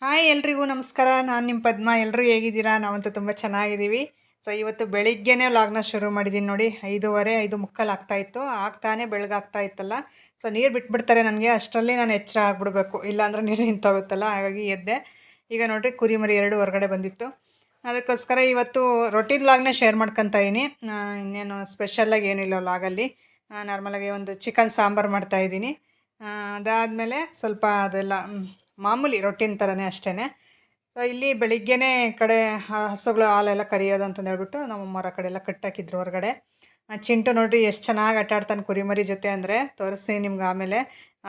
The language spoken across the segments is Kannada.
ಹಾಯ್ ಎಲ್ರಿಗೂ ನಮಸ್ಕಾರ. ನಾನು ನಿಮ್ಮ ಪದ್ಮ. ಎಲ್ಲರೂ ಹೇಗಿದ್ದೀರಾ? ನಾವಂತೂ ತುಂಬ ಚೆನ್ನಾಗಿದ್ದೀವಿ. ಸೊ ಇವತ್ತು ಬೆಳಿಗ್ಗೆನೇ ವ್ಲಾಗ್ನ ಶುರು ಮಾಡಿದ್ದೀನಿ ನೋಡಿ. 5:30 5:45 ಆಗ್ತಾಯಿತ್ತು. ಆಗ್ತಾನೆ ಬೆಳಗಾಗ್ತಾ ಇತ್ತಲ್ಲ. ಸೊ ನೀರು ಬಿಟ್ಬಿಡ್ತಾರೆ ನನಗೆ, ಅಷ್ಟರಲ್ಲಿ ನಾನು ಎಚ್ಚರ ಆಗ್ಬಿಡ್ಬೇಕು, ಇಲ್ಲಾಂದ್ರೆ ನೀರು ನಿಂತೋಗುತ್ತಲ್ಲ. ಹಾಗಾಗಿ ಎದ್ದೆ. ಈಗ ನೋಡಿರಿ ಕುರಿಮರಿ 2 ಹೊರಗಡೆ ಬಂದಿತ್ತು. ಅದಕ್ಕೋಸ್ಕರ ಇವತ್ತು ರೊಟೀನ್ ವ್ಲಾಗ್ನ ಶೇರ್ ಮಾಡ್ಕೊತಾ ಇದ್ದೀನಿ. ಇನ್ನೇನು ಸ್ಪೆಷಲಾಗಿ ಏನಿಲ್ಲ ವ್ಲಾಗಲ್ಲಿ. ನಾರ್ಮಲಾಗಿ ಒಂದು ಚಿಕನ್ ಸಾಂಬಾರು ಮಾಡ್ತಾಯಿದ್ದೀನಿ. ಅದಾದಮೇಲೆ ಸ್ವಲ್ಪ ಅದೆಲ್ಲ ಮಾಮೂಲಿ ರೊಟ್ಟಿನ ಥರನೇ ಅಷ್ಟೇ. ಸೊ ಇಲ್ಲಿ ಬೆಳಿಗ್ಗೆನೇ ಕಡೆ ಹಸುಗಳು ಹಾಲೆಲ್ಲ ಕರಿಯೋದು ಅಂತಂದು ಹೇಳ್ಬಿಟ್ಟು ನಮ್ಮಮ್ಮರ ಕಡೆ ಎಲ್ಲ ಕಟ್ಟಾಕಿದ್ರು ಹೊರಗಡೆ. ಚಿಂಟು ನೋಡಿರಿ ಎಷ್ಟು ಚೆನ್ನಾಗಿ ಆಟಾಡ್ತಾನೆ ಕುರಿಮರಿ ಜೊತೆ ಅಂದರೆ, ತೋರಿಸ್ತೀನಿ ನಿಮ್ಗೆ ಆಮೇಲೆ.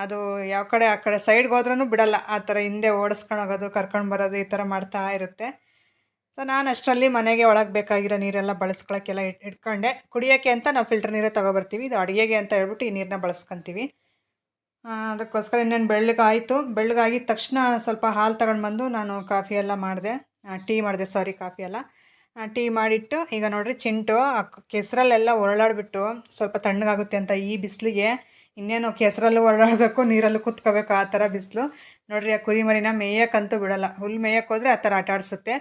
ಅದು ಯಾವ ಕಡೆ ಆ ಕಡೆ ಸೈಡ್ಗೆ ಹೋದ್ರೂ ಬಿಡಲ್ಲ, ಆ ಥರ ಹಿಂದೆ ಓಡಿಸ್ಕೊಂಡು ಹೋಗೋದು, ಕರ್ಕೊಂಡು ಬರೋದು, ಈ ಥರ ಮಾಡ್ತಾ ಇರುತ್ತೆ. ಸೊ ನಾನು ಅಷ್ಟರಲ್ಲಿ ಮನೆಗೆ ಒಳಗೆ ಬೇಕಾಗಿರೋ ನೀರೆಲ್ಲ ಬಳಸ್ಕೊಳಕ್ಕೆಲ್ಲ ಇಟ್ಕೊಂಡೆ. ಕುಡಿಯೋಕ್ಕೆ ಅಂತ ನಾವು ಫಿಲ್ಟರ್ ನೀರೇ ತೊಗೊಬರ್ತೀವಿ. ಇದು ಅಡುಗೆಗೆ ಅಂತ ಹೇಳ್ಬಿಟ್ಟು ಈ ನೀರನ್ನ ಬಳಸ್ಕೊತೀವಿ. ಅದಕ್ಕೋಸ್ಕರ ಇನ್ನೇನು ಬೆಳ್ಳಗಾಗಿದ್ದ ತಕ್ಷಣ ಸ್ವಲ್ಪ ಹಾಲು ತಗೊಂಡು ಬಂದು ನಾನು ಕಾಫಿ ಎಲ್ಲ ಮಾಡಿದೆ. ಟೀ ಮಾಡಿದೆ, ಕಾಫಿ ಎಲ್ಲ ಟೀ ಮಾಡಿಟ್ಟು ಈಗ ನೋಡಿರಿ ಚಿಂಟು ಕೆಸರಲ್ಲೆಲ್ಲ ಹೊರಳಾಡ್ಬಿಟ್ಟು ಸ್ವಲ್ಪ ತಣ್ಣಗಾಗುತ್ತೆ ಅಂತ ಈ ಬಿಸಿಲಿಗೆ ಇನ್ನೇನು ಕೆಸರಲ್ಲೂ ಹೊರಳಾಡಬೇಕು, ನೀರಲ್ಲೂ ಕೂತ್ಕೋಬೇಕು, ಆ ಥರ ಬಿಸಿಲು ನೋಡಿರಿ. ಆ ಕುರಿಮರಿನ ಮೇಯೋಕ್ಕಂತೂ ಬಿಡೋಲ್ಲ. ಹುಲ್ಲು ಮೇಯಕ್ಕೆ ಹೋದರೆ ಆ ಥರ ಆಟ ಆಡಿಸುತ್ತೆ.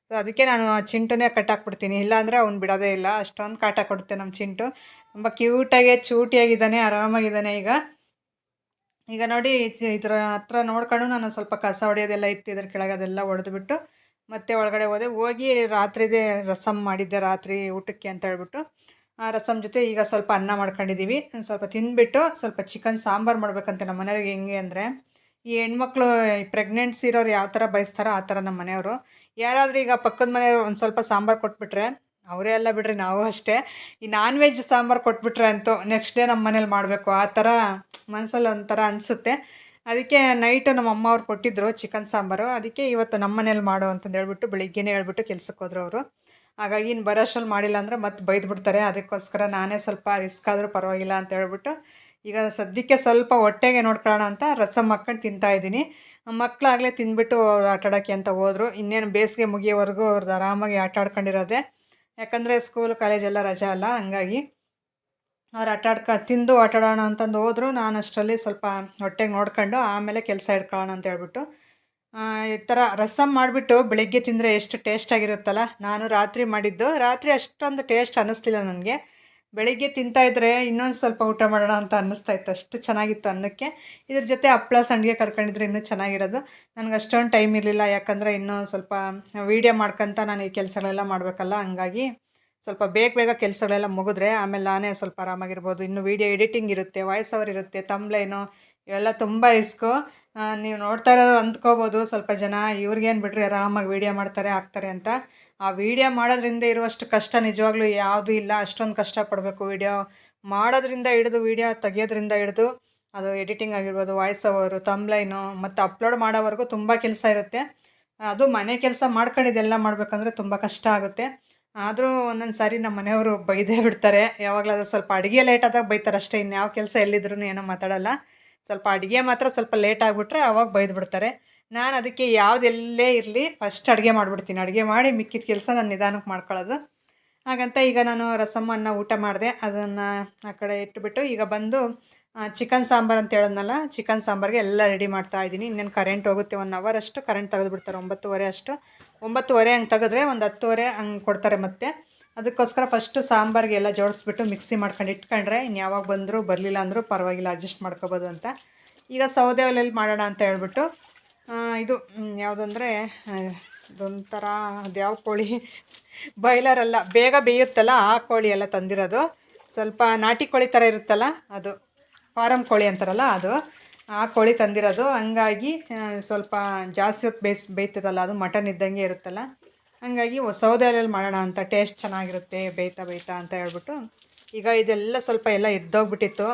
ಸೊ ಅದಕ್ಕೆ ನಾನು ಚಿಂಟುನೇ ಕಟ್ಟಾಕ್ಬಿಡ್ತೀನಿ, ಇಲ್ಲಾಂದರೆ ಅವ್ನು ಬಿಡೋದೇ ಇಲ್ಲ. ಅಷ್ಟೊಂದು ಕಾಟ ಕೊಡುತ್ತೆ ನಮ್ಮ ಚಿಂಟು. ತುಂಬ ಕ್ಯೂಟಾಗಿ ಚೂಟಿಯಾಗಿದ್ದಾನೆ, ಆರಾಮಾಗಿದ್ದಾನೆ. ಈಗ ನೋಡಿ ಇದರ ಹತ್ರ ನೋಡ್ಕೊಂಡು ನಾನು ಸ್ವಲ್ಪ ಕಸ ಹೊಡೆಯೋದೆಲ್ಲ ಇತ್ತು, ಇದ್ರ ಕೆಳಗೆ ಅದೆಲ್ಲ ಹೊಡೆದ್ಬಿಟ್ಟು ಮತ್ತೆ ಒಳಗಡೆ ಹೋಗಿ ರಾತ್ರಿದೇ ರಸಮ್ ಮಾಡಿದ್ದೆ, ರಾತ್ರಿ ಊಟಕ್ಕೆ ಅಂತ ಹೇಳ್ಬಿಟ್ಟು. ಆ ರಸಮ್ ಜೊತೆ ಈಗ ಸ್ವಲ್ಪ ಅನ್ನ ಮಾಡ್ಕೊಂಡಿದ್ದೀವಿ. ಸ್ವಲ್ಪ ತಿಂದುಬಿಟ್ಟು ಸ್ವಲ್ಪ ಚಿಕನ್ ಸಾಂಬಾರು ಮಾಡ್ಬೇಕಂತೆ ನಮ್ಮ ಮನೆಯವ್ರಿಗೆ. ಹೆಂಗೆ ಅಂದರೆ, ಈ ಹೆಣ್ಮಕ್ಳು ಪ್ರೆಗ್ನೆನ್ಸಿ ಇರೋರು ಯಾವ ಥರ ಬಯಸ್ತಾರೋ ಆ ಥರ ನಮ್ಮ ಮನೆಯವರು. ಯಾರಾದರೂ ಈಗ ಪಕ್ಕದ ಮನೆಯವರು ಒಂದು ಸ್ವಲ್ಪ ಸಾಂಬಾರು ಕೊಟ್ಬಿಟ್ರೆ, ಅವರೇ ಎಲ್ಲ ಬಿಡ್ರಿ, ನಾವು ಅಷ್ಟೇ, ಈ ನಾನ್ ವೆಜ್ ಸಾಂಬಾರು ಕೊಟ್ಬಿಟ್ರೆ ಅಂತೂ ನೆಕ್ಸ್ಟ್ ಡೇ ನಮ್ಮ ಮನೇಲಿ ಮಾಡಬೇಕು, ಆ ಥರ ಮನಸ್ಸಲ್ಲಿ ಒಂಥರ ಅನಿಸುತ್ತೆ. ಅದಕ್ಕೆ ನೈಟು ನಮ್ಮ ಅಮ್ಮ ಅವ್ರು ಕೊಟ್ಟಿದ್ದರು ಚಿಕನ್ ಸಾಂಬಾರು. ಅದಕ್ಕೆ ಇವತ್ತು ನಮ್ಮ ಮನೇಲಿ ಮಾಡು ಅಂತಂದು ಹೇಳ್ಬಿಟ್ಟು ಬೆಳಿಗ್ಗೆನೇ ಹೇಳ್ಬಿಟ್ಟು ಕೆಲ್ಸಕ್ಕೆ ಹೋದ್ರು ಅವರು. ಹಾಗಾಗಿ ಇನ್ನು ಬರೋಷ್ಟರಲ್ಲಿ ಮಾಡಿಲ್ಲ ಅಂದರೆ ಮತ್ತೆ ಬೈದ್ಬಿಡ್ತಾರೆ. ಅದಕ್ಕೋಸ್ಕರ ನಾನೇ ಸ್ವಲ್ಪ ರಿಸ್ಕ್ ಆದರೂ ಪರವಾಗಿಲ್ಲ ಅಂತ ಹೇಳ್ಬಿಟ್ಟು ಈಗ ಸದ್ಯಕ್ಕೆ ಸ್ವಲ್ಪ ಹೊಟ್ಟೆಗೆ ನೋಡ್ಕೊಳ್ಳೋಣ ಅಂತ ರಸಮ್ ಹಾಕ್ಕೊಂಡು ತಿಂತಾಯಿದ್ದೀನಿ. ಮಕ್ಕಳಾಗಲೇ ತಿಂದ್ಬಿಟ್ಟು ಅವ್ರು ಆಟಾಡೋಕ್ಕೆ ಅಂತ ಹೋದರು. ಇನ್ನೇನು ಬೇಸಿಗೆ ಮುಗಿಯೋವರೆಗೂ ಅವ್ರದ್ದು ಆರಾಮಾಗಿ ಆಟ ಆಡ್ಕೊಂಡಿರೋದೆ. ಯಾಕಂದರೆ ಸ್ಕೂಲು ಕಾಲೇಜೆಲ್ಲ ರಜಾ ಅಲ್ಲ, ಹಂಗಾಗಿ ಅವ್ರು ತಿಂದು ಆಟಾಡೋಣ ಅಂತಂದು ಹೋದರು. ನಾನು ಅಷ್ಟರಲ್ಲಿ ಸ್ವಲ್ಪ ಹೊಟ್ಟೆಗೆ ನೋಡ್ಕೊಂಡು ಆಮೇಲೆ ಕೆಲಸ ಇಟ್ಕೊಳ್ಳೋಣ ಅಂತ ಹೇಳ್ಬಿಟ್ಟು ಈ ಥರ ರಸಮ್ ಮಾಡಿಬಿಟ್ಟು ಬೆಳಗ್ಗೆ ತಿಂದರೆ ಎಷ್ಟು ಟೇಸ್ಟಾಗಿರುತ್ತಲ್ಲ. ನಾನು ರಾತ್ರಿ ಮಾಡಿದ್ದು, ರಾತ್ರಿ ಅಷ್ಟೊಂದು ಟೇಸ್ಟ್ ಅನ್ನಿಸ್ಲಿಲ್ಲ ನನಗೆ. ಬೆಳಿಗ್ಗೆ ತಿಂತಾಯಿದ್ರೆ ಇನ್ನೊಂದು ಸ್ವಲ್ಪ ಊಟ ಮಾಡೋಣ ಅಂತ ಅನ್ನಿಸ್ತಾಯಿತ್ತು, ಅಷ್ಟು ಚೆನ್ನಾಗಿತ್ತು ಅನ್ನಕ್ಕೆ. ಇದ್ರ ಜೊತೆ ಹಪ್ಪಳ ಸಂಡಿಗೆ ಕರ್ಕೊಂಡಿದ್ರೆ ಇನ್ನೂ ಚೆನ್ನಾಗಿರೋದು. ನನಗೆ ಅಷ್ಟೊಂದು ಟೈಮ್ ಇರಲಿಲ್ಲ, ಯಾಕಂದರೆ ಇನ್ನೂ ಸ್ವಲ್ಪ ವೀಡಿಯೋ ಮಾಡ್ಕೊತ ನಾನು ಈ ಕೆಲಸಗಳೆಲ್ಲ ಮಾಡಬೇಕಲ್ಲ. ಹಂಗಾಗಿ ಸ್ವಲ್ಪ ಬೇಗ ಕೆಲಸಗಳೆಲ್ಲ ಮುಗಿದ್ರೆ ಆಮೇಲೆ ನಾನೇ ಸ್ವಲ್ಪ ಆರಾಮಾಗಿರ್ಬೋದು. ಇನ್ನು ವೀಡಿಯೋ ಎಡಿಟಿಂಗ್ ಇರುತ್ತೆ, ವಾಯ್ಸ್ ಓವರ್ ಇರುತ್ತೆ, ತಮ್ಬ್ಲೈನು ಇವೆಲ್ಲ ತುಂಬ ರಿಸ್ಕು. ನೀವು ನೋಡ್ತಾ ಇರೋರು ಅಂದ್ಕೋಬೋದು ಸ್ವಲ್ಪ ಜನ, ಇವ್ರಿಗೇನು ಬಿಡ್ರಿ ಆರಾಮಾಗಿ ವೀಡಿಯೋ ಮಾಡ್ತಾರೆ ಹಾಕ್ತಾರೆ ಅಂತ. ಆ ವೀಡಿಯೋ ಮಾಡೋದ್ರಿಂದ ಇರುವಷ್ಟು ಕಷ್ಟ ನಿಜವಾಗ್ಲೂ ಯಾವುದೂ ಇಲ್ಲ. ಅಷ್ಟೊಂದು ಕಷ್ಟಪಡಬೇಕು ವೀಡಿಯೋ ಮಾಡೋದ್ರಿಂದ ಹಿಡಿದು, ವೀಡಿಯೋ ತೆಗಿಯೋದ್ರಿಂದ ಹಿಡಿದು, ಅದು ಎಡಿಟಿಂಗ್ ಆಗಿರ್ಬೋದು, ವಾಯ್ಸ್ ಓವರು, ತಮ್ಬ್ಲೈನು ಮತ್ತು ಅಪ್ಲೋಡ್ ಮಾಡೋವರೆಗೂ ತುಂಬ ಕೆಲಸ ಇರುತ್ತೆ. ಅದು ಮನೆ ಕೆಲಸ ಮಾಡ್ಕೊಂಡಿದ್ದೆಲ್ಲ ಮಾಡಬೇಕಂದ್ರೆ ತುಂಬ ಕಷ್ಟ ಆಗುತ್ತೆ. ಆದರೂ ಒಂದೊಂದು ಸಾರಿ ನಮ್ಮ ಮನೆಯವರು ಬೈದೇ ಬಿಡ್ತಾರೆ. ಯಾವಾಗಲಾದ್ರೂ ಸ್ವಲ್ಪ ಅಡುಗೆ ಲೇಟ್ ಆದಾಗ ಬೈತಾರೆ ಅಷ್ಟೇ, ಇನ್ಯಾವ ಕೆಲಸ ಎಲ್ಲಿದ್ರೂ ಏನೋ ಮಾತಾಡೋಲ್ಲ. ಸ್ವಲ್ಪ ಅಡುಗೆ ಮಾತ್ರ ಸ್ವಲ್ಪ ಲೇಟ್ ಆಗಿಬಿಟ್ರೆ ಅವಾಗ ಬೈದು ಬಿಡ್ತಾರೆ. ನಾನು ಅದಕ್ಕೆ ಯಾವುದೆಲ್ಲೇ ಇರಲಿ ಫಸ್ಟ್ ಅಡುಗೆ ಮಾಡಿಬಿಡ್ತೀನಿ. ಅಡುಗೆ ಮಾಡಿ ಮಿಕ್ಕಿದ ಕೆಲಸ ನಾನು ನಿಧಾನಕ್ಕೆ ಮಾಡ್ಕೊಳ್ಳೋದು. ಹಾಗಂತ ಈಗ ನಾನು ರಸಮ್ಮನ್ನು ಊಟ ಮಾಡಿದೆ, ಅದನ್ನು ಆ ಕಡೆ ಇಟ್ಬಿಟ್ಟು ಈಗ ಬಂದು ಚಿಕನ್ ಸಾಂಬಾರು ಅಂತ ಹೇಳಿದ್ನಲ್ಲ, ಚಿಕನ್ ಸಾಂಬಾರಿಗೆ ಎಲ್ಲ ರೆಡಿ ಮಾಡ್ತಾಯಿದ್ದೀನಿ. ಇನ್ನೇನು ಕರೆಂಟ್ ಹೋಗುತ್ತೆ, 1 ಅವರ್ ಅಷ್ಟು ಕರೆಂಟ್ ತೆಗೆದುಬಿಡ್ತಾರೆ. 9:30 ಅಷ್ಟು, 9:30 ಹಂಗೆ ತೆಗೆದ್ರೆ ಒಂದು 10:30 ಹಂಗೆ ಕೊಡ್ತಾರೆ ಮತ್ತೆ. ಅದಕ್ಕೋಸ್ಕರ ಫಸ್ಟು ಸಾಂಬಾರಿಗೆ ಎಲ್ಲ ಜೋಡಿಸ್ಬಿಟ್ಟು ಮಿಕ್ಸಿ ಮಾಡ್ಕೊಂಡು ಇಟ್ಕೊಂಡ್ರೆ ಇನ್ನು ಯಾವಾಗ ಬಂದರೂ ಬರಲಿಲ್ಲ ಅಂದರೂ ಪರವಾಗಿಲ್ಲ, ಅಡ್ಜಸ್ಟ್ ಮಾಡ್ಕೊಬೋದು ಅಂತ. ಈಗ ಸೌದೆ ಒಲೆಯಲ್ಲಿ ಮಾಡೋಣ ಅಂತ ಹೇಳ್ಬಿಟ್ಟು ಇದು ಯಾವುದಂದರೆ ಇದೊಂಥರ ಅದ್ಯಾವ ಕೋಳಿ, ಬಾಯ್ಲರಲ್ಲ, ಬೇಗ ಬೇಯುತ್ತಲ್ಲ ಆ ಕೋಳಿ ಎಲ್ಲ ತಂದಿರೋದು. ಸ್ವಲ್ಪ ನಾಟಿ ಕೋಳಿ ಥರ ಇರುತ್ತಲ್ಲ ಅದು, ಫಾರಮ್ ಕೋಳಿ ಅಂತಾರಲ್ಲ ಅದು, ಆ ಕೋಳಿ ತಂದಿರೋದು. ಹಂಗಾಗಿ ಸ್ವಲ್ಪ ಜಾಸ್ತಿ ಹೊತ್ತು ಬೇಯ್ತದಲ್ಲ, ಅದು ಮಟನ್ ಇದ್ದಂಗೆ ಇರುತ್ತಲ್ಲ. ಹಂಗಾಗಿ ಸೌದೆ ಒಲೆಯಲ್ಲಿ ಮಾಡೋಣ ಅಂತ, ಟೇಸ್ಟ್ ಚೆನ್ನಾಗಿರುತ್ತೆ ಬೇಯ್ತಾ ಅಂತ ಹೇಳ್ಬಿಟ್ಟು. ಈಗ ಇದೆಲ್ಲ ಸ್ವಲ್ಪ ಎಲ್ಲ ಎದ್ದೋಗ್ಬಿಟ್ಟಿತ್ತು.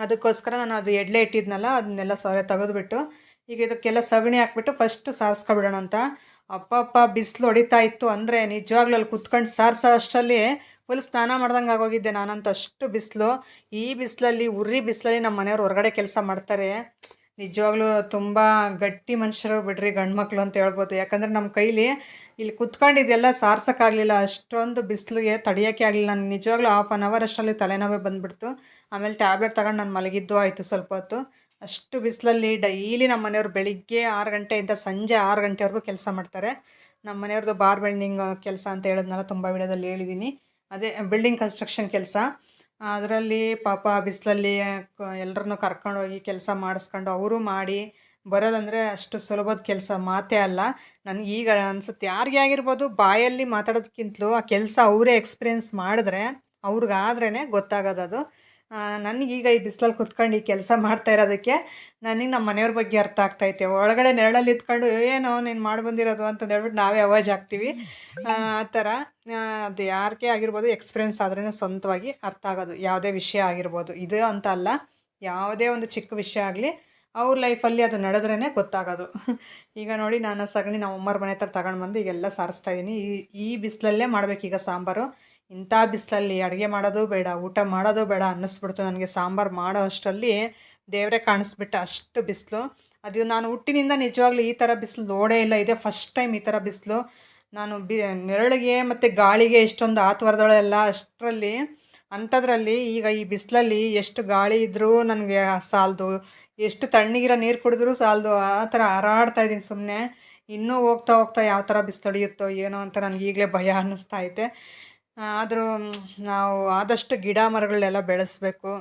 ಅದಕ್ಕೋಸ್ಕರ ನಾನು ಅದು ಎಡ್ಲೆ ಇಟ್ಟಿದ್ನಲ್ಲ ಅದನ್ನೆಲ್ಲ ಸೌದೆ ತೆಗೆದುಬಿಟ್ಟು ಈಗ ಇದಕ್ಕೆಲ್ಲ ಸಗಣಿ ಹಾಕ್ಬಿಟ್ಟು ಫಸ್ಟ್ ಸಾರಿಸ್ಕೊಬಿಡೋಣ ಅಂತ. ಅಪ್ಪಪ್ಪ ಬಿಸಿಲು ಹೊಡಿತಾ ಇತ್ತು ಅಂದರೆ ನಿಜವಾಗ್ಲೂ ಅಲ್ಲಿ ಕುತ್ಕೊಂಡು ಸಾರಿಸೋ ಅಷ್ಟರಲ್ಲಿ ಫುಲ್ ಸ್ನಾನ ಮಾಡ್ದಂಗೆ ಆಗೋಗಿದ್ದೆ ನಾನಂತೂ. ಅಷ್ಟು ಬಿಸಿಲು. ಈ ಬಿಸಿಲಲ್ಲಿ, ಉರಿ ಬಿಸಿಲಲ್ಲಿ ನಮ್ಮ ಮನೆಯವ್ರು ಹೊರಗಡೆ ಕೆಲಸ ಮಾಡ್ತಾರೆ. ನಿಜವಾಗ್ಲೂ ತುಂಬ ಗಟ್ಟಿ ಮನುಷ್ಯರು ಬಿಡ್ರಿ ಗಂಡು ಮಕ್ಕಳು ಅಂತ ಹೇಳ್ಬೋದು. ಯಾಕಂದರೆ ನಮ್ಮ ಕೈಲಿ ಇಲ್ಲಿ ಕುತ್ಕೊಂಡಿದ್ದೆಲ್ಲ ಸಾರ್ಸೋಕ್ಕಾಗಲಿಲ್ಲ, ಅಷ್ಟೊಂದು ಬಿಸಿಲಿಗೆ ತಡೆಯೋಕ್ಕೆ ಆಗಲಿಲ್ಲ. ನಾನು ನಿಜವಾಗ್ಲೂ 1/2 ಅವರ್ ಅಷ್ಟರಲ್ಲಿ ತಲೆನೋವೇ ಬಂದುಬಿಡ್ತು. ಆಮೇಲೆ ಟ್ಯಾಬ್ಲೆಟ್ ತಗೊಂಡು ನಾನು ಮಲಗಿದ್ದು ಆಯಿತು ಸ್ವಲ್ಪ ಹೊತ್ತು. ಅಷ್ಟು ಬಿಸಿಲಲ್ಲಿ ಡೈಲಿ ನಮ್ಮ ಮನೆಯವ್ರು ಬೆಳಿಗ್ಗೆ 6 ಗಂಟೆಯಿಂದ ಸಂಜೆ 6 ಗಂಟೆವರೆಗೂ ಕೆಲಸ ಮಾಡ್ತಾರೆ. ನಮ್ಮ ಮನೆಯವ್ರದ್ದು ಬಾರ್ ಬೆಂಡಿಂಗ್ ಕೆಲಸ ಅಂತ ಹೇಳಿದ್ನಲ್ಲ, ತುಂಬ ವಿಡಿಯೋದಲ್ಲಿ ಹೇಳಿದ್ದೀನಿ. ಅದೇ ಬಿಲ್ಡಿಂಗ್ ಕನ್ಸ್ಟ್ರಕ್ಷನ್ ಕೆಲಸ. ಅದರಲ್ಲಿ ಪಾಪ ಬಿಸಿಲಲ್ಲಿ ಎಲ್ಲರನ್ನೂ ಕರ್ಕೊಂಡೋಗಿ ಕೆಲಸ ಮಾಡಿಸ್ಕೊಂಡು ಅವರು ಮಾಡಿ ಬರೋದಂದರೆ ಅಷ್ಟು ಸುಲಭದ ಕೆಲಸ ಮಾತೇ ಅಲ್ಲ. ನನಗೀಗ ಅನಿಸುತ್ತೆ, ಯಾರಿಗೆ ಆಗಿರ್ಬೋದು, ಬಾಯಲ್ಲಿ ಮಾತಾಡೋದಕ್ಕಿಂತಲೂ ಆ ಕೆಲಸ ಅವರೇ ಎಕ್ಸ್ಪೀರಿಯೆನ್ಸ್ ಮಾಡಿದ್ರೆ ಅವ್ರಿಗಾದ್ರೇ ಗೊತ್ತಾಗೋದದು. ನನಗೀಗ ಈ ಬಿಸಿಲಲ್ಲಿ ಕುತ್ಕೊಂಡು ಈ ಕೆಲಸ ಮಾಡ್ತಾ ಇರೋದಕ್ಕೆ ನನಗೆ ನಮ್ಮ ಮನೆಯವ್ರ ಬಗ್ಗೆ ಅರ್ಥ ಆಗ್ತೈತೆ. ಒಳಗಡೆ ನೆರಳಲ್ಲಿ ಇದ್ಕೊಂಡು ಏನೋ ನೀನು ಮಾಡಿ ಬಂದಿರೋದು ಅಂತಂದು ಹೇಳ್ಬಿಟ್ಟು ನಾವೇ ಅವಾಜ್ ಆಗ್ತೀವಿ. ಆ ಥರ ಅದು ಯಾರಿಗೇ ಆಗಿರ್ಬೋದು, ಎಕ್ಸ್ಪೀರಿಯೆನ್ಸ್ ಆದ್ರೇ ಸ್ವಂತವಾಗಿ ಅರ್ಥ ಆಗೋದು ಯಾವುದೇ ವಿಷಯ ಆಗಿರ್ಬೋದು. ಇದು ಅಂತ ಅಲ್ಲ, ಯಾವುದೇ ಒಂದು ಚಿಕ್ಕ ವಿಷಯ ಆಗಲಿ ಅವ್ರ ಲೈಫಲ್ಲಿ ಅದು ನಡೆದ್ರೇ ಗೊತ್ತಾಗೋದು. ಈಗ ನೋಡಿ, ನಾನು ಸಗಣಿ ನಮ್ಮ ಅಮ್ಮರ ಮನೆ ಹತ್ರ ತಗೊಂಡು ಬಂದು ಈಗೆಲ್ಲ ಸಾರಿಸ್ತಾಯಿದ್ದೀನಿ. ಈ ಬಿಸಿಲಲ್ಲೇ ಮಾಡಬೇಕೀಗ ಸಾಂಬಾರು. ಇಂಥ ಬಿಸಿಲಲ್ಲಿ ಅಡುಗೆ ಮಾಡೋದು ಬೇಡ, ಊಟ ಮಾಡೋದು ಬೇಡ ಅನ್ನಿಸ್ಬಿಡ್ತು ನನಗೆ. ಸಾಂಬಾರು ಮಾಡೋ ಅಷ್ಟರಲ್ಲಿ ದೇವರೇ ಕಾಣಿಸ್ಬಿಟ್ಟ, ಅಷ್ಟು ಬಿಸಿಲು. ಅದು ನಾನು ಹುಟ್ಟಿನಿಂದ ನಿಜವಾಗ್ಲೂ ಈ ಥರ ಬಿಸಿಲು ನೋಡೇ ಇಲ್ಲ. ಇದೇ ಫಸ್ಟ್ ಟೈಮ್ ಈ ಥರ ಬಿಸಿಲು. ನಾನು ನೆರಳಿಗೆ ಮತ್ತು ಗಾಳಿಗೆ ಎಷ್ಟೊಂದು ಆತುವರದೊಳೆಲ್ಲ ಅಷ್ಟರಲ್ಲಿ. ಅಂಥದ್ರಲ್ಲಿ ಈಗ ಈ ಬಿಸಿಲಲ್ಲಿ ಎಷ್ಟು ಗಾಳಿ ಇದ್ದರೂ ನನಗೆ ಸಾಲದು, ಎಷ್ಟು ತಣ್ಣಗಿರೋ ನೀರು ಕುಡಿದ್ರೂ ಸಾಲದು. ಆ ಥರ ಹಾರಾಡ್ತಾಯಿದ್ದೀನಿ ಸುಮ್ಮನೆ. ಇನ್ನೂ ಹೋಗ್ತಾ ಹೋಗ್ತಾ ಯಾವ ಥರ ಬಿಸಿಲು ತಡೆಯುತ್ತೋ ಏನೋ ಅಂತ ನನಗೆ ಈಗಲೇ ಭಯ ಅನ್ನಿಸ್ತಾ ಐತೆ. ಆದರೂ ನಾವು ಆದಷ್ಟು ಗಿಡ ಮರಗಳನ್ನೆಲ್ಲ ಬೆಳೆಸಬೇಕು.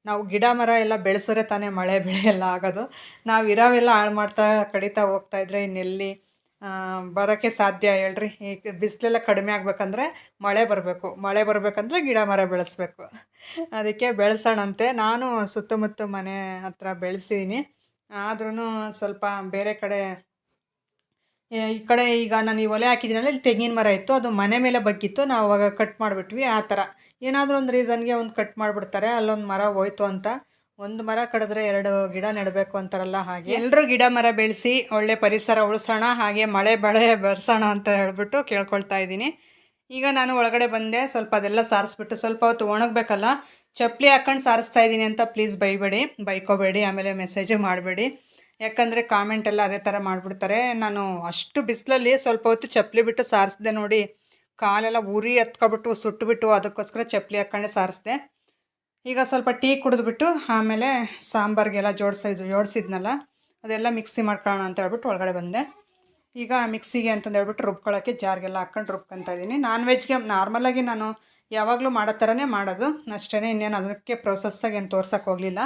ನಾವು ಗಿಡ ಮರ ಎಲ್ಲ ಬೆಳೆಸಿದ್ರೆ ತಾನೇ ಮಳೆ ಬೆಳೆ ಎಲ್ಲ ಆಗೋದು. ನಾವು ಇರೋವೆಲ್ಲ ಹಾಳು ಮಾಡ್ತಾ ಕಡಿತಾ ಹೋಗ್ತಾಯಿದ್ರೆ ಇನ್ನೆಲ್ಲಿ ಬರೋಕ್ಕೆ ಸಾಧ್ಯ ಹೇಳ್ರಿ? ಈಗ ಬಿಸಿಲೆಲ್ಲ ಕಡಿಮೆ ಆಗಬೇಕಂದ್ರೆ ಮಳೆ ಬರಬೇಕು, ಮಳೆ ಬರಬೇಕಂದ್ರೆ ಗಿಡ ಮರ ಬೆಳೆಸ್ಬೇಕು. ಅದಕ್ಕೆ ಬೆಳೆಸೋಣಂತೆ. ನಾನು ಸುತ್ತಮುತ್ತ ಮನೆ ಹತ್ರ ಬೆಳೆಸಿದ್ದೀನಿ. ಆದ್ರೂ ಸ್ವಲ್ಪ ಬೇರೆ ಕಡೆ, ಈ ಕಡೆ ಈಗ ನಾನು ಈ ಒಲೆ ಹಾಕಿದ್ದೀನಲ್ಲ, ಇಲ್ಲಿ ತೆಂಗಿನ ಮರ ಇತ್ತು, ಅದು ಮನೆ ಮೇಲೆ ಬಗ್ಗಿತ್ತು. ನಾವು ಅವಾಗ ಕಟ್ ಮಾಡಿಬಿಟ್ವಿ. ಆ ಥರ ಏನಾದರೂ ಒಂದು ರೀಸನ್ಗೆ ಒಂದು ಕಟ್ ಮಾಡಿಬಿಡ್ತಾರೆ, ಅಲ್ಲೊಂದು ಮರ ಹೋಯ್ತು ಅಂತ. ಒಂದು ಮರ ಕಡಿದ್ರೆ 2 ಗಿಡ ನೆಡಬೇಕು ಅಂತಾರಲ್ಲ, ಹಾಗೆ ಎಲ್ಲರೂ ಗಿಡ ಮರ ಬೆಳೆಸಿ ಒಳ್ಳೆ ಪರಿಸರ ಉಳಿಸೋಣ, ಹಾಗೆ ಮಳೆ ಬೆಳೆ ಬರ್ಸೋಣ ಅಂತ ಹೇಳ್ಬಿಟ್ಟು ಕೇಳ್ಕೊಳ್ತಾ ಇದ್ದೀನಿ. ಈಗ ನಾನು ಒಳಗಡೆ ಬಂದೆ. ಸ್ವಲ್ಪ ಅದೆಲ್ಲ ಸಾರಿಸ್ಬಿಟ್ಟು ಸ್ವಲ್ಪ ಹೊತ್ತು ಒಣಗಬೇಕಲ್ಲ, ಚಪ್ಪಲಿ ಹಾಕ್ಕೊಂಡು ಸಾರಿಸ್ತಾ ಇದ್ದೀನಿ ಅಂತ ಪ್ಲೀಸ್ ಬೈಕೋಬೇಡಿ, ಆಮೇಲೆ ಮೆಸೇಜು ಮಾಡಬೇಡಿ. ಯಾಕಂದರೆ ಕಾಮೆಂಟೆಲ್ಲ ಅದೇ ಥರ ಮಾಡಿಬಿಡ್ತಾರೆ. ನಾನು ಅಷ್ಟು ಬಿಸಿಲಲ್ಲಿ ಸ್ವಲ್ಪ ಹೊತ್ತು ಚಪ್ಪಲಿ ಬಿಟ್ಟು ಸಾರಿಸ್ದೆ ನೋಡಿ, ಕಾಲೆಲ್ಲ ಉರಿ ಹತ್ಕೊಬಿಟ್ಟು ಸುಟ್ಟುಬಿಟ್ಟು, ಅದಕ್ಕೋಸ್ಕರ ಚಪ್ಪಲಿ ಹಾಕ್ಕೊಂಡೆ ಸಾರಿಸ್ದೆ. ಈಗ ಸ್ವಲ್ಪ ಟೀ ಕುಡಿದ್ಬಿಟ್ಟು ಆಮೇಲೆ ಸಾಂಬಾರಿಗೆಲ್ಲ ಜೋಡಿಸಿದ್ನಲ್ಲ ಅದೆಲ್ಲ ಮಿಕ್ಸಿ ಮಾಡ್ಕೊಳ್ಳೋಣ ಅಂತ ಹೇಳ್ಬಿಟ್ಟು ಒಳಗಡೆ ಬಂದೆ. ಈಗ ಮಿಕ್ಸಿಗೆ ಅಂತಂದು ಹೇಳ್ಬಿಟ್ಟು ರುಬ್ಕೊಳ್ಳೋಕ್ಕೆ ಜಾರ್ಗೆಲ್ಲ ಹಾಕ್ಕೊಂಡು ರುಬ್ಕೊತಾ ಇದ್ದೀನಿ. ನಾನ್ ವೆಜ್ಗೆ ನಾರ್ಮಲಾಗಿ ನಾನು ಯಾವಾಗಲೂ ಮಾಡೋ ಥರನೇ ಮಾಡೋದು ಅಷ್ಟೇ, ಇನ್ನೇನು ಅದಕ್ಕೆ ಪ್ರೊಸೆಸ್ಸಾಗಿ ಏನು ತೋರ್ಸೋಕ್ಕೆ ಹೋಗಲಿಲ್ಲ.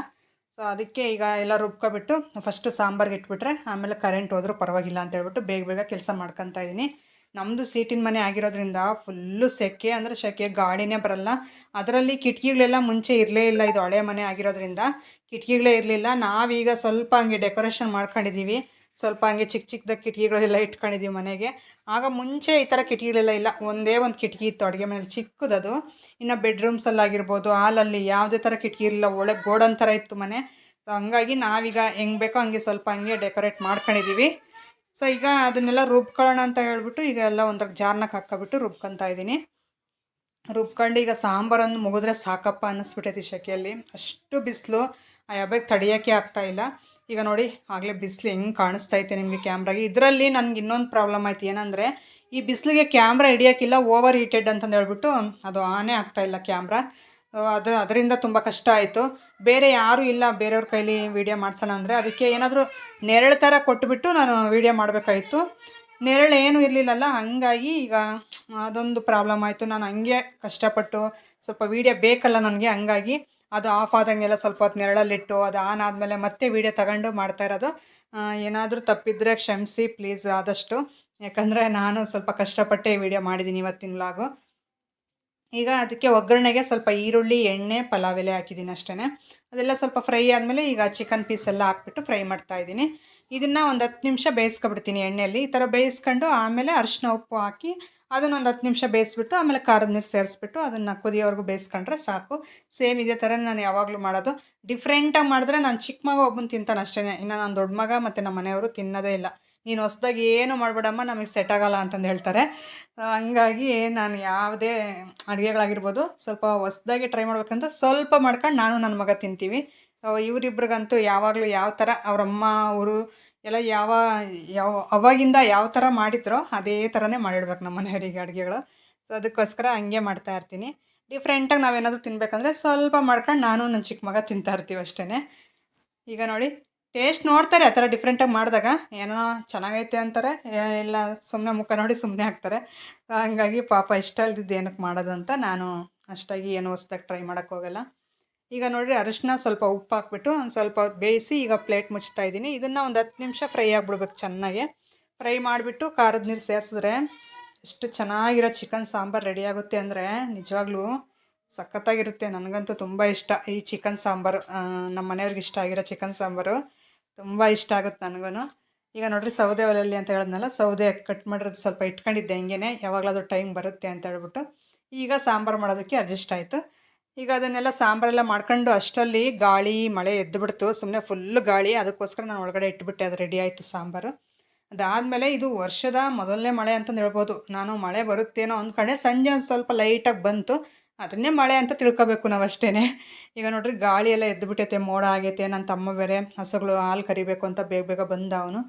ಸೊ ಅದಕ್ಕೆ ಈಗ ಎಲ್ಲ ರುಬ್ಕೊಬಿಟ್ಟು ಫಸ್ಟು ಸಾಂಬಾರಿಗೆ ಇಟ್ಬಿಟ್ರೆ ಆಮೇಲೆ ಕರೆಂಟ್ ಹೋದರೂ ಪರವಾಗಿಲ್ಲ ಅಂತ ಹೇಳ್ಬಿಟ್ಟು ಬೇಗ ಕೆಲಸ ಮಾಡ್ಕೊತಾ ಇದ್ದೀನಿ. ನಮ್ಮದು ಸೀಟಿನ ಮನೆ ಆಗಿರೋದ್ರಿಂದ ಫುಲ್ಲು ಸೆಕೆ, ಅಂದರೆ ಸೆಕೆ, ಗಾಳಿನೇ ಬರಲ್ಲ. ಅದರಲ್ಲಿ ಕಿಟಕಿಗಳೆಲ್ಲ ಮುಂಚೆ ಇರಲೇ ಇಲ್ಲ. ಇದು ಹಳೆ ಮನೆ ಆಗಿರೋದ್ರಿಂದ ಕಿಟಕಿಗಳೇ ಇರಲಿಲ್ಲ. ನಾವೀಗ ಸ್ವಲ್ಪ ಹಂಗೆ ಡೆಕೋರೇಷನ್ ಮಾಡ್ಕೊಂಡಿದ್ದೀವಿ. ಸ್ವಲ್ಪ ಹಂಗೆ ಚಿಕ್ಕದಾಗಿ ಕಿಟಕಿಗಳೆಲ್ಲ ಇಟ್ಕೊಂಡಿದ್ದೀವಿ ಮನೆಗೆ. ಆಗ ಮುಂಚೆ ಈ ಥರ ಕಿಟಕಿಗಳೆಲ್ಲ ಇಲ್ಲ. ಒಂದೇ ಒಂದು ಕಿಟಕಿ ಇತ್ತು ಅಡುಗೆ ಮನೇಲಿ, ಚಿಕ್ಕದದು. ಇನ್ನು ಬೆಡ್ರೂಮ್ಸಲ್ಲಾಗಿರ್ಬೋದು, ಹಾಲಲ್ಲಿ ಯಾವುದೇ ಥರ ಕಿಟಕಿ ಇರಲಿಲ್ಲ, ಒಳಗೆ ಗೋಡನ್ ಥರ ಇತ್ತು ಮನೆ. ಸೊ ಹಂಗಾಗಿ ನಾವೀಗ ಹೆಂಗೆ ಬೇಕೋ ಹಂಗೆ ಸ್ವಲ್ಪ ಹಂಗೆ ಡೆಕೋರೇಟ್ ಮಾಡ್ಕೊಂಡಿದ್ದೀವಿ. ಸೊ ಈಗ ಅದನ್ನೆಲ್ಲ ರುಬ್ಕೊಳ್ಳೋಣ ಅಂತ ಹೇಳ್ಬಿಟ್ಟು ಈಗ ಎಲ್ಲ ಒಂದ್ರ ಜಾರ್ನಾಗ ಹಾಕ್ಕೊಬಿಟ್ಟು ರುಬ್ಕೊತಾ ಇದ್ದೀನಿ. ರುಬ್ಕೊಂಡು ಈಗ ಸಾಂಬಾರನ್ನು ಮುಗಿದ್ರೆ ಸಾಕಪ್ಪ ಅನ್ನಿಸ್ಬಿಟ್ಟೈತಿ ಸೆಕೆಯಲ್ಲಿ. ಅಷ್ಟು ಬಿಸಿಲು, ಆ ಹಬ್ಬಕ್ಕೆ ತಡೆಯೋಕ್ಕೆ ಆಗ್ತಾಯಿಲ್ಲ. ಈಗ ನೋಡಿ, ಆಗಲೇ ಬಿಸಿಲು ಹೆಂಗೆ ಕಾಣಿಸ್ತೈತೆ ನಿಮಗೆ ಕ್ಯಾಮ್ರಾಗೆ. ಇದರಲ್ಲಿ ನನಗೆ ಇನ್ನೊಂದು ಪ್ರಾಬ್ಲಮ್ ಆಯ್ತು. ಏನಂದರೆ ಈ ಬಿಸಿಲಿಗೆ ಕ್ಯಾಮ್ರಾ ಹಿಡಿಯೋಕ್ಕಿಲ್ಲ, ಓವರ್ ಹೀಟೆಡ್ ಅಂತಂದು ಹೇಳ್ಬಿಟ್ಟು ಅದು ಆನೇ ಆಗ್ತಾಯಿಲ್ಲ ಕ್ಯಾಮ್ರಾ. ಅದರಿಂದ ತುಂಬ ಕಷ್ಟ ಆಯಿತು. ಬೇರೆ ಯಾರೂ ಇಲ್ಲ ಬೇರೆಯವ್ರ ಕೈಲಿ ವೀಡಿಯೋ ಮಾಡ್ಸೋಣ ಅಂದರೆ, ಅದಕ್ಕೆ ಏನಾದರೂ ನೆರಳು ಥರ ಕೊಟ್ಟುಬಿಟ್ಟು ನಾನು ವೀಡಿಯೋ ಮಾಡಬೇಕಾಯಿತು. ನೆರಳು ಏನೂ ಇರಲಿಲ್ಲಲ್ಲ, ಹಂಗಾಗಿ ಈಗ ಅದೊಂದು ಪ್ರಾಬ್ಲಮ್ ಆಯಿತು. ನಾನು ಹಂಗೆ ಕಷ್ಟಪಟ್ಟು ಸ್ವಲ್ಪ ವೀಡಿಯೋ ಬೇಕಲ್ಲ ನನಗೆ, ಹಂಗಾಗಿ ಅದು ಆಫ್ ಆದಂಗೆಲ್ಲ ಸ್ವಲ್ಪ ಹೊತ್ತು ನೆರಳಲ್ಲಿಟ್ಟು ಅದು ಆನ್ ಆದಮೇಲೆ ಮತ್ತೆ ವೀಡಿಯೋ ತಗೊಂಡು ಮಾಡ್ತಾ ಇರೋದು. ಏನಾದರೂ ತಪ್ಪಿದರೆ ಕ್ಷಮಿಸಿ ಪ್ಲೀಸ್ ಆದಷ್ಟು. ಯಾಕಂದರೆ ನಾನು ಸ್ವಲ್ಪ ಕಷ್ಟಪಟ್ಟೆ ವೀಡಿಯೋ ಮಾಡಿದ್ದೀನಿ ಇವತ್ತಿನ ವ್ಲಾಗು. ಈಗ ಅದಕ್ಕೆ ಒಗ್ಗರಣೆಗೆ ಸ್ವಲ್ಪ ಈರುಳ್ಳಿ, ಎಣ್ಣೆ, ಪಲಾವ್ ಎಲೆ ಹಾಕಿದ್ದೀನಿ ಅಷ್ಟೇ. ಅದೆಲ್ಲ ಸ್ವಲ್ಪ ಫ್ರೈ ಆದಮೇಲೆ ಈಗ ಚಿಕನ್ ಪೀಸೆಲ್ಲ ಹಾಕ್ಬಿಟ್ಟು ಫ್ರೈ ಮಾಡ್ತಾಯಿದ್ದೀನಿ. ಇದನ್ನು ಒಂದು 10 ನಿಮಿಷ ಬೇಯಿಸ್ಕೊಬಿಡ್ತೀನಿ ಎಣ್ಣೆಯಲ್ಲಿ. ಈ ಥರ ಬೇಯಿಸ್ಕೊಂಡು ಆಮೇಲೆ ಅರಿಶಿನ ಉಪ್ಪು ಹಾಕಿ ಅದನ್ನೊಂದು 10 ನಿಮಿಷ ಬೇಯಿಸ್ಬಿಟ್ಟು ಆಮೇಲೆ ಖಾರದ ನೀರು ಸೇರಿಸ್ಬಿಟ್ಟು ಅದನ್ನು ಕುದಿಯೋವರೆಗೂ ಬೇಯಿಸ್ಕೊಂಡ್ರೆ ಸಾಕು. ಸೇಮ್ ಇದೇ ಥರ ನಾನು ಯಾವಾಗಲೂ ಮಾಡೋದು. ಡಿಫ್ರೆಂಟಾಗಿ ಮಾಡಿದ್ರೆ ನಾನು ಚಿಕ್ಕ ಮಗ ಒಬ್ಬನು ತಿಂತಾನೆ ಅಷ್ಟೇ. ಇನ್ನು ನಾನು ದೊಡ್ಡ ಮಗ ಮತ್ತು ನಮ್ಮ ಮನೆಯವರು ತಿನ್ನೋದೇ ಇಲ್ಲ. ನೀನು ಹೊಸ್ದಾಗಿ ಏನು ಮಾಡಬೇಡಮ್ಮ, ನಮಗೆ ಸೆಟ್ ಆಗೋಲ್ಲ ಅಂತಂದು ಹೇಳ್ತಾರೆ. ಹಂಗಾಗಿ ನಾನು ಯಾವುದೇ ಅಡುಗೆಗಳಾಗಿರ್ಬೋದು ಸ್ವಲ್ಪ ಹೊಸ್ದಾಗಿ ಟ್ರೈ ಮಾಡ್ಬೇಕಂತ ಸ್ವಲ್ಪ ಮಾಡ್ಕೊಂಡು ನಾನು ನನ್ನ ಮಗ ತಿಂತೀವಿ. ಇವರಿಬ್ರಿಗಂತೂ ಯಾವಾಗಲೂ ಯಾವ ಥರ ಅವರಮ್ಮ ಅವರು ಎಲ್ಲ ಯಾವ ಅವಾಗಿಂದ ಯಾವ ಥರ ಮಾಡಿದ್ರೋ ಅದೇ ಥರನೇ ಮಾಡಿಡ್ಬೇಕು ನಮ್ಮ ಮನೆಯವರಿಗೆ ಅಡುಗೆಗಳು. ಸೊ ಅದಕ್ಕೋಸ್ಕರ ಹಂಗೆ ಮಾಡ್ತಾಯಿರ್ತೀನಿ. ಡಿಫ್ರೆಂಟಾಗಿ ನಾವೇನಾದರೂ ತಿನ್ನಬೇಕಂದ್ರೆ ಸ್ವಲ್ಪ ಮಾಡ್ಕೊಂಡು ನಾನು ನನ್ನ ಚಿಕ್ಕ ಮಗ ತಿಂತಾಯಿರ್ತೀವಿ ಅಷ್ಟೇ. ಈಗ ನೋಡಿ ಟೇಸ್ಟ್ ನೋಡ್ತಾರೆ ಆ ಥರ ಡಿಫ್ರೆಂಟಾಗಿ ಮಾಡಿದಾಗ ಏನೋ ಚೆನ್ನಾಗೈತೆ ಅಂತಾರೆ, ಇಲ್ಲ ಸುಮ್ಮನೆ ಮುಖ ನೋಡಿ ಸುಮ್ಮನೆ ಹಾಕ್ತಾರೆ. ಹಂಗಾಗಿ ಪಾಪ ಇಷ್ಟ ಇಲ್ದಿದ್ದು ಏನಕ್ಕೆ ಮಾಡೋದು ಅಂತ ನಾನು ಅಷ್ಟಾಗಿ ಏನು ಹೊಸ್ದಾಗಿ ಟ್ರೈ ಮಾಡೋಕ್ಕೋಗಲ್ಲ. ಈಗ ನೋಡಿರಿ ಅರಿಶಿನ ಸ್ವಲ್ಪ ಉಪ್ಪು ಹಾಕ್ಬಿಟ್ಟು ಒಂದು ಸ್ವಲ್ಪ ಹೊತ್ತು ಬೇಯಿಸಿ ಈಗ ಪ್ಲೇಟ್ ಮುಚ್ತಾ ಇದ್ದೀನಿ. ಇದನ್ನು ಒಂದು 10 ನಿಮಿಷ ಫ್ರೈ ಆಗಿಬಿಡ್ಬೇಕು ಚೆನ್ನಾಗಿ. ಫ್ರೈ ಮಾಡಿಬಿಟ್ಟು ಖಾರದ ನೀರು ಸೇರಿಸಿದ್ರೆ ಎಷ್ಟು ಚೆನ್ನಾಗಿರೋ ಚಿಕನ್ ಸಾಂಬಾರು ರೆಡಿಯಾಗುತ್ತೆ ಅಂದರೆ ನಿಜವಾಗ್ಲೂ ಸಖತ್ತಾಗಿರುತ್ತೆ. ನನಗಂತೂ ತುಂಬ ಇಷ್ಟ ಈ ಚಿಕನ್ ಸಾಂಬಾರು. ನಮ್ಮ ಮನೆಯವ್ರಿಗೆ ಇಷ್ಟ ಆಗಿರೋ ಚಿಕನ್ ಸಾಂಬಾರು ತುಂಬ ಇಷ್ಟ ಆಗುತ್ತೆ ನನಗೂ. ಈಗ ನೋಡಿರಿ ಸೌದೆ ಒಲೆಯಲ್ಲಿ ಅಂತ ಹೇಳಿದ್ನಲ್ಲ, ಸೌದೆ ಕಟ್ ಮಾಡಿರೋದು ಸ್ವಲ್ಪ ಇಟ್ಕೊಂಡಿದ್ದೆ ಹಿಂಗೇ, ಯಾವಾಗಲಾದ್ರೂ ಟೈಮ್ ಬರುತ್ತೆ ಅಂತ ಹೇಳ್ಬಿಟ್ಟು. ಈಗ ಸಾಂಬಾರು ಮಾಡೋದಕ್ಕೆ ಅಡ್ಜಸ್ಟ್ ಆಯಿತು. ಈಗ ಅದನ್ನೆಲ್ಲ ಸಾಂಬಾರೆಲ್ಲ ಮಾಡ್ಕೊಂಡು ಅಷ್ಟರಲ್ಲಿ ಗಾಳಿ ಮಳೆ ಎದ್ದುಬಿಡ್ತು. ಸುಮ್ಮನೆ ಫುಲ್ಲು ಗಾಳಿ, ಅದಕ್ಕೋಸ್ಕರ ನಾನು ಒಳಗಡೆ ಇಟ್ಬಿಟ್ಟೆ. ಅದು ರೆಡಿ ಆಯಿತು ಸಾಂಬಾರು. ಅದಾದಮೇಲೆ ಇದು ವರ್ಷದ ಮೊದಲನೇ ಮಳೆ ಅಂತಂದು ಹೇಳ್ಬೋದು. ನಾನು ಮಳೆ ಬರುತ್ತೇನೋ ಅಂದ್ಕೊಂಡೆ, ಸಂಜೆ ಒಂದು ಸ್ವಲ್ಪ ಲೈಟಾಗಿ ಬಂತು. ಅದನ್ನೇ ಮಳೆ ಅಂತ ತಿಳ್ಕೊಬೇಕು ನಾವು ಅಷ್ಟೇ. ಈಗ ನೋಡ್ರಿ ಗಾಳಿ ಎಲ್ಲ ಎದ್ದುಬಿಟ್ಟೈತೆ, ಮೋಡ ಆಗೈತೆ. ನನ್ನ ತಮ್ಮ ಬೇರೆ ಹಸುಗಳು ಹಾಲು ಕರಿಬೇಕು ಅಂತ ಬೇಗ ಬೇಗ ಬಂದ ಅವನು.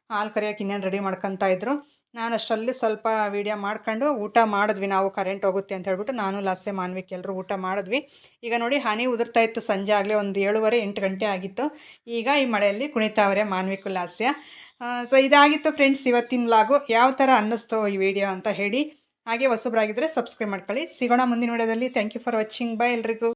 ಹಾಲು ಕರಿಯೋಕೆ ಇನ್ನೇನು ರೆಡಿ ಮಾಡ್ಕೊತಾ ಇದ್ರು. ನಾನು ಅಷ್ಟರಲ್ಲಿ ಸ್ವಲ್ಪ ವೀಡಿಯೋ ಮಾಡ್ಕೊಂಡು ಊಟ ಮಾಡಿದ್ವಿ ನಾವು. ಕರೆಂಟ್ ಹೋಗುತ್ತೆ ಅಂತ ಹೇಳ್ಬಿಟ್ಟು ನಾನು ಲಾಸ್ಯ ಮಾನ್ವಿಕ್ ಎಲ್ಲರೂ ಊಟ ಮಾಡಿದ್ವಿ. ಈಗ ನೋಡಿ ಹನಿ ಉದುರ್ತಾ ಇತ್ತು. ಸಂಜೆ ಆಗಲೇ ಒಂದು 7:30 8 ಗಂಟೆ ಆಗಿತ್ತು. ಈಗ ಈ ಮಳೆಯಲ್ಲಿ ಕುಣಿತಾವ್ರೆ ಮಾನ್ವಿಕ್ ಲಾಸ್ಯ. ಸೊ ಇದಾಗಿತ್ತು ಫ್ರೆಂಡ್ಸ್ ಇವತ್ತಿನ ವ್ಲಾಗು. ಯಾವ ಥರ ಅನ್ನಿಸ್ತು ಈ ವಿಡಿಯೋ ಅಂತ ಹೇಳಿ. ಹಾಗೆ ಹೊಸಬ್ರಾಗಿದ್ದರೆ ಸಬ್ಸ್ಕ್ರೈಬ್ ಮಾಡ್ಕೊಳ್ಳಿ. ಸಿಗೋಣ ಮುಂದಿನ ವಿಡಿಯೋದಲ್ಲಿ. Thank you for watching. Bye ಎಲ್ರಿಗೂ.